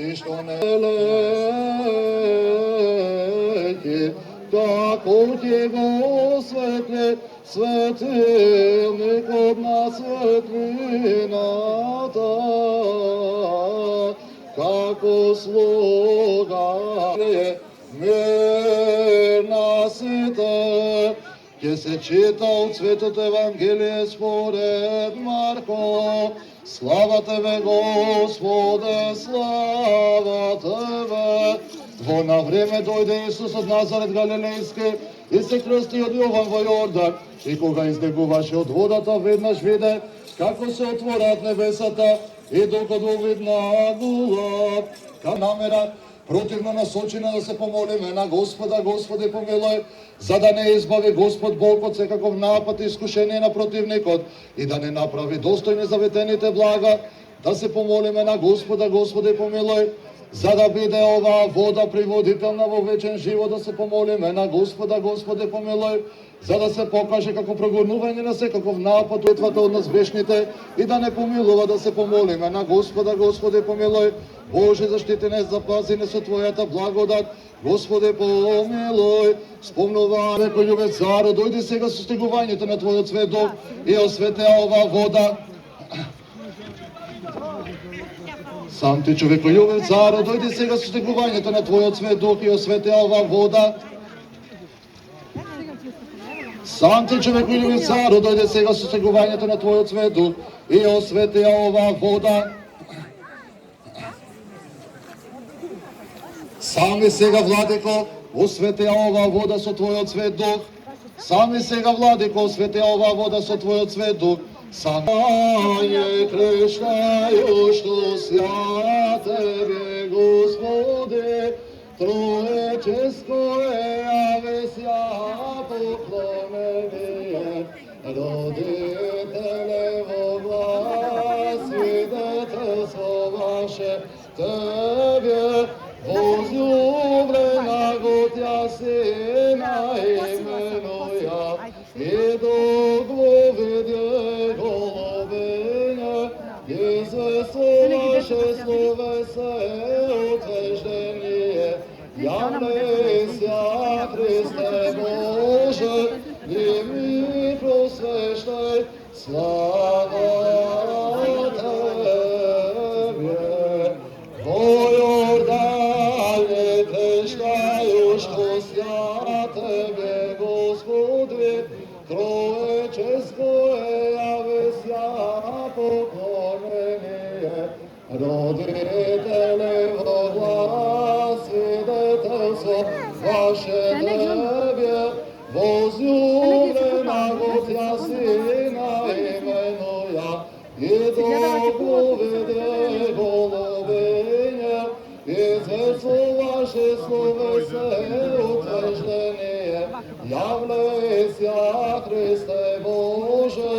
и што не леки, како ќе го осветли светилникот на светлината, како слуга мир на сите. Ќе се чита од Светото Евангелие според Марко. Слава Тебе, Господе, слава Тебе. Во на време дојде Исус од Назарет Галилејски и се крсти од Јован во Јордан. И кога издегуваше од водата, веднаш виде како се отворат небесата и духот го виднагула. Ка намера противно насочена да се помолиме на Господа, Господи помилој, за да не избави Господ Бог од секаков напад и искушение на противникот и да не направи достојни заветените блага, да се помолиме на Господа, Господи помилој, за да биде оваа вода приводителна во вечен живот, да се помолиме на Господа, Господи помилој, за да се покаже како прогонување на секаков напад отвата од нас грешните и да не помилува, да се помолиме на Господа, Господи помилој. Боже, заштити не, запази не со Твојата благодат. Господи помилој, спомнува некој љубец царо, дојди сега со стигувањето на Твојот свет дух и осветеа оваа вода. Сам ти човеколюбив царо, дојди сега со стигувањето на Твојот свет дух и осветеа оваа вода. Сам ти човеколюбив царо, дојде сега со стигувањето на Твојот свет дух и осветеа оваа вода. Сами сега, Владико, осветеа оваа вода со Твојот свет дух. Сами сега, Владико, осветеа оваа вода со Твојот свет дух. Сами крещају што святебе, Господи, Троеческо јаве ся поклонение, родителе во глас, свидетелство ваше Тебе, возлюблена го Тя Сина именуја, и дух во виде голубине, известуваше словесе утверждение, явлеся Христе Боже, и ми просвещај, слава Тебе. Во Јордане крещају што ся Тебе, Господи, Троеческо јаве ся поклонение, родителе во глас, свидетелство ваше Тебе, возлюблена го Тя Сина именуја, и дух во виде голубине, известуваше словесе утверждение, явлеся Христе Боже,